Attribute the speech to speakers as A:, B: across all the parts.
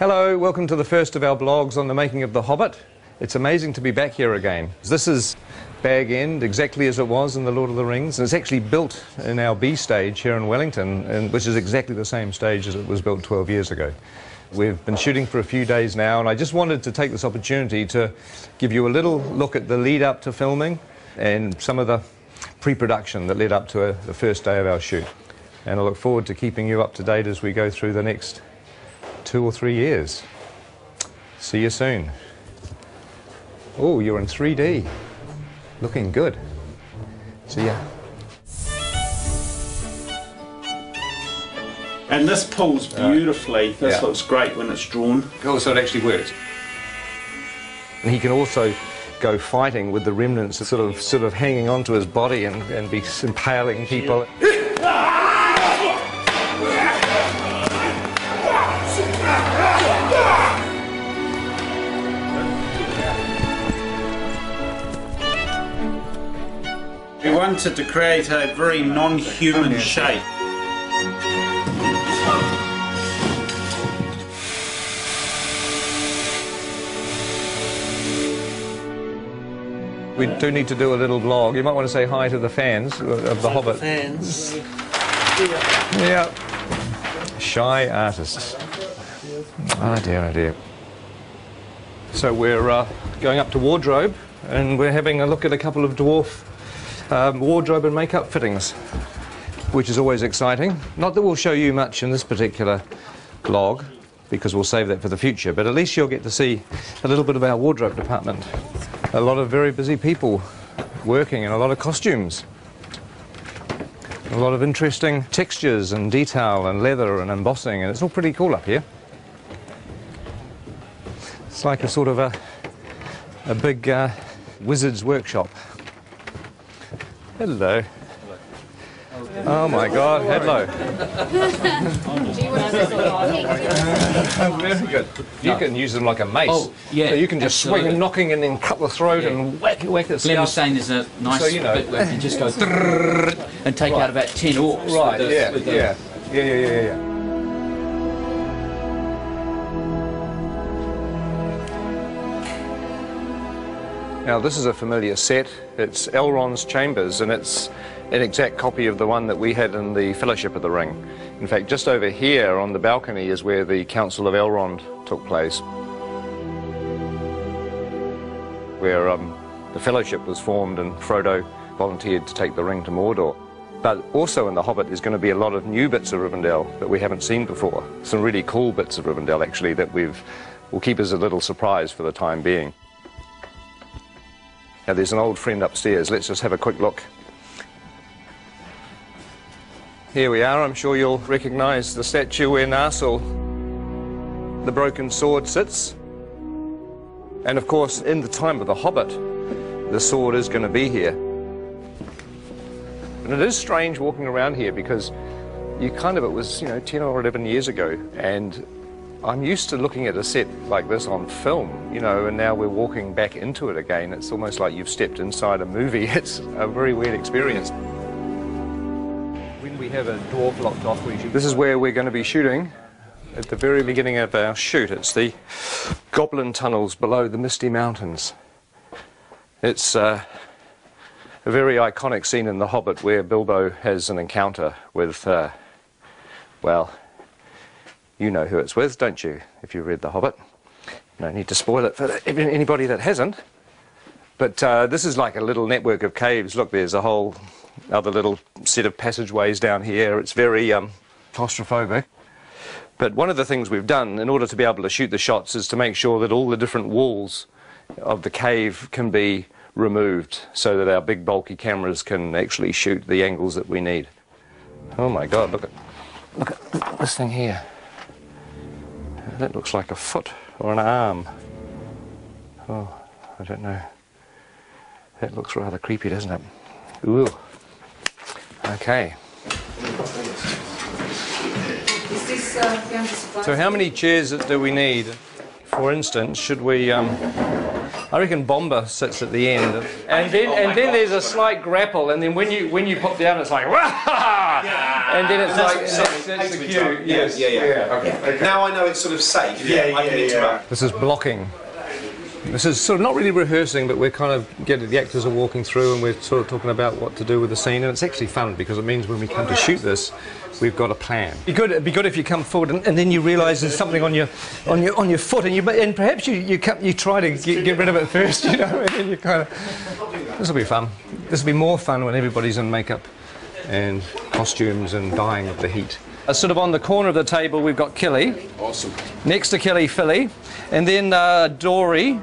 A: Hello, welcome to the first of our blogs on the making of The Hobbit. It's amazing to be back here again. This is Bag End, exactly as it was in The Lord of the Rings, and it's actually built in our B stage here in Wellington, which is exactly the same stage as it was built 12 years ago. We've been shooting for a few days now, and I just wanted to take this opportunity to give you a little look at the lead up to filming and some of the pre-production that led up to the first day of our shoot. And I look forward to keeping you up to date as we go through the next 2 or 3 years. See you soon. Oh, you're in 3D. Looking good. See ya.
B: And this pulls beautifully. This looks great when it's drawn.
A: Oh, so it actually works. And he can also go fighting with the remnants sort of hanging onto his body and be impaling people.
B: We wanted to create a very non-human shape.
A: We do need to do a little vlog. You might want to say hi to the fans of The Hobbit.
C: Fans.
A: Yeah. Shy artists. Oh dear, oh dear. So we're going up to wardrobe, and we're having a look at a couple of dwarf wardrobe and makeup fittings, which is always exciting. Not that we'll show you much in this particular vlog, because we'll save that for the future, but at least you'll get to see a little bit of our wardrobe department. A lot of very busy people working, and a lot of costumes. A lot of interesting textures and detail and leather and embossing, and it's all pretty cool up here. It's like a sort of a big wizard's workshop. Hello. Oh my God, hello. Very good. You can use them like a mace.
D: Oh, yeah.
A: So you can just swing knocking and then cut the throat and whack it.
D: Glenn was saying there's a nice bit where you can just go and take out about 10 orcs.
A: Right, yeah. Now this is a familiar set. It's Elrond's chambers, and it's an exact copy of the one that we had in the Fellowship of the Ring. In fact, just over here on the balcony is where the Council of Elrond took place, where the Fellowship was formed and Frodo volunteered to take the ring to Mordor. But also in The Hobbit there's going to be a lot of new bits of Rivendell that we haven't seen before. Some really cool bits of Rivendell actually that we'll keep as a little surprise for the time being. Now there's an old friend upstairs. Let's just have a quick look. Here we are. I'm sure you'll recognise the statue where Narsil, the broken sword, sits. And of course, in the time of The Hobbit, the sword is going to be here. And it is strange walking around here because it was, 10 or 11 years ago, and I'm used to looking at a set like this on film, and now we're walking back into it again. It's almost like you've stepped inside a movie. It's a very weird experience. When we have a dwarf locked off, this is where we're going to be shooting at the very beginning of our shoot. It's the Goblin tunnels below the Misty Mountains. It's a very iconic scene in The Hobbit where Bilbo has an encounter with, well, you know who it's with, don't you, if you've read The Hobbit? No need to spoil it for anybody that hasn't. But this is like a little network of caves. Look, there's a whole other little set of passageways down here. It's very claustrophobic. But one of the things we've done in order to be able to shoot the shots is to make sure that all the different walls of the cave can be removed so that our big bulky cameras can actually shoot the angles that we need. Oh my God, look at this thing here. That looks like a foot or an arm. Oh, I don't know. That looks rather creepy, doesn't it? Ooh. Okay. So how many chairs do we need? For instance, should we I reckon Bomber sits at the end, and then there's a slight grapple, and then when you pop down, it's like and then it's like that's the cue. Yes.
C: Yeah. Okay. Now I know it's sort of safe. I can interrupt.
A: This is blocking. This is sort of not really rehearsing, but we're kind of the actors are walking through, and we're sort of talking about what to do with the scene, and it's actually fun because it means when we come to shoot this, we've got a plan. It'd be good if you come forward and then you realise there's something on your foot, and perhaps you try to get rid of it first, you know, and then you kind of. This will be fun. This will be more fun when everybody's in makeup and costumes and dying of the heat. Sort of on the corner of the table, we've got Killy.
E: Awesome.
A: Next to Killy, Philly, and then Dory,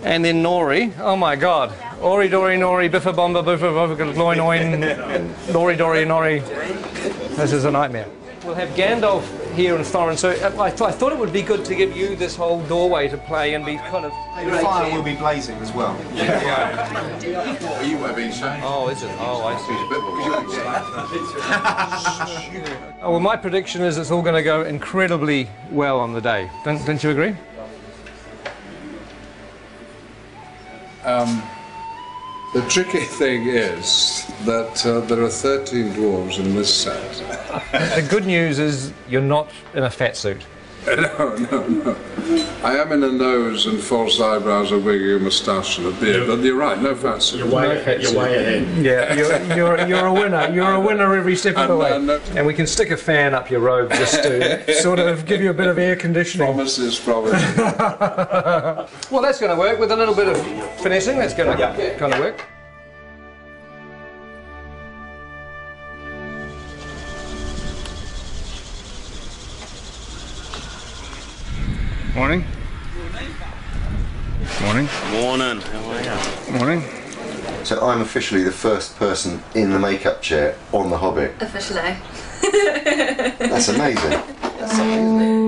A: and then Nori. Oh my God! Ori, Dory, Nori, Biffa, Bomba, Biffa, Loin, Oin, Nori, Dory, Nori. This is a nightmare. We'll have Gandalf here and Thorin, so I thought it would be good to give you this whole doorway to play and be kind of...
C: The fire will be blazing as well.
E: Are you webbing, sir?
A: Oh, is it? Oh, I see. Oh, well, my prediction is it's all going to go incredibly well on the day. Don't you agree?
E: The tricky thing is that there are 13 dwarves in this set.
A: The good news is you're not in a fat suit.
E: No. I am in a nose and false eyebrows, a wig, a moustache and a beard, but you're right, no fat suit.
F: You're way ahead.
A: Yeah, you're a winner. You're a winner every step of the way. And we can stick a fan up your robe just to sort of give you a bit of air conditioning.
E: Promises.
A: Well, that's going to work with a little bit of finessing. That's going to kind of work.
E: Morning. Morning.
F: Morning. How are you?
E: Morning.
G: So I'm officially the first person in the makeup chair on The Hobbit.
H: Officially.
G: That's amazing. That's amazing.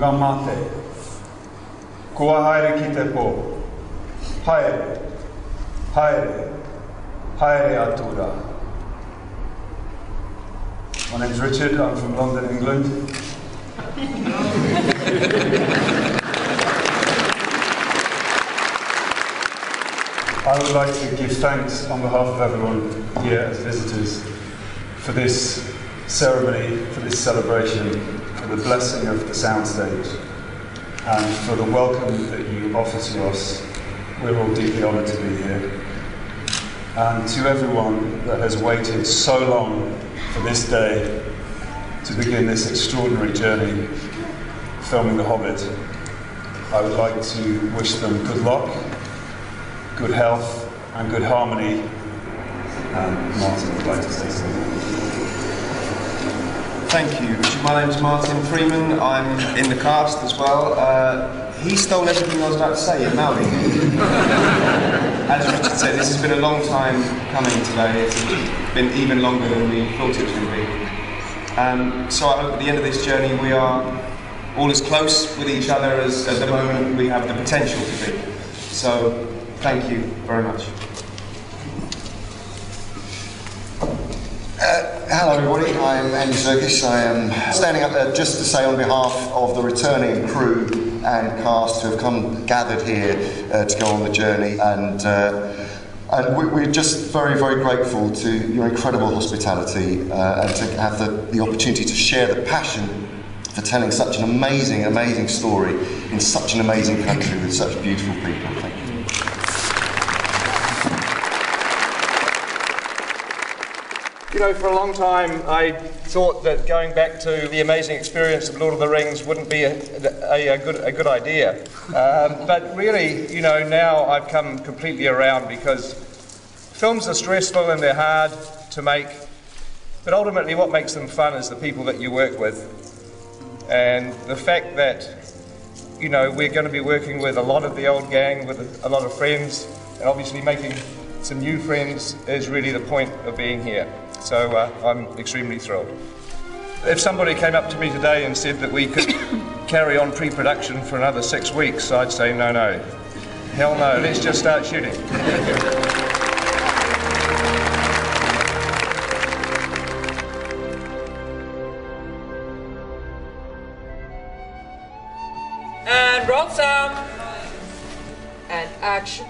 I: Ngamate. Kua haere ki te pō. Haere atura. My name's Richard, I'm from London, England. I would like to give thanks on behalf of everyone here as visitors for this ceremony, for this celebration, for the blessing of the soundstage, and for the welcome that you offer to us. We're all deeply honoured to be here. And to everyone that has waited so long for this day to begin this extraordinary journey filming The Hobbit, I would like to wish them good luck, good health and good harmony. And Martin would like to say something.
C: Thank you, Richard. My name's Martin Freeman. I'm in the cast as well. He stole everything I was about to say in Maori. As Richard said, this has been a long time coming today. It's been even longer than we thought it was going to be. So I hope at the end of this journey we are all as close with each other as at the moment we have the potential to be. So thank you very much.
G: Hello everybody, I'm Andy Serkis. I am standing up there just to say on behalf of the returning crew and cast who have gathered here to go on the journey, and we're just very, very grateful to your incredible hospitality and to have the opportunity to share the passion for telling such an amazing, amazing story in such an amazing country with such beautiful people. Thank you.
A: You know, for a long time I thought that going back to the amazing experience of Lord of the Rings wouldn't be a good idea. But really, you know, now I've come completely around, because films are stressful and they're hard to make, but ultimately what makes them fun is the people that you work with. And the fact that, you know, we're going to be working with a lot of the old gang, with a lot of friends, and obviously making some new friends is really the point of being here.
C: So I'm extremely thrilled. If somebody came up to me today and said that we could carry on pre-production for another 6 weeks, I'd say no, no. Hell no, let's just start shooting.
H: And roll sound. And action.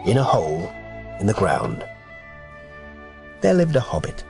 J: In a hole in the ground, there lived a hobbit.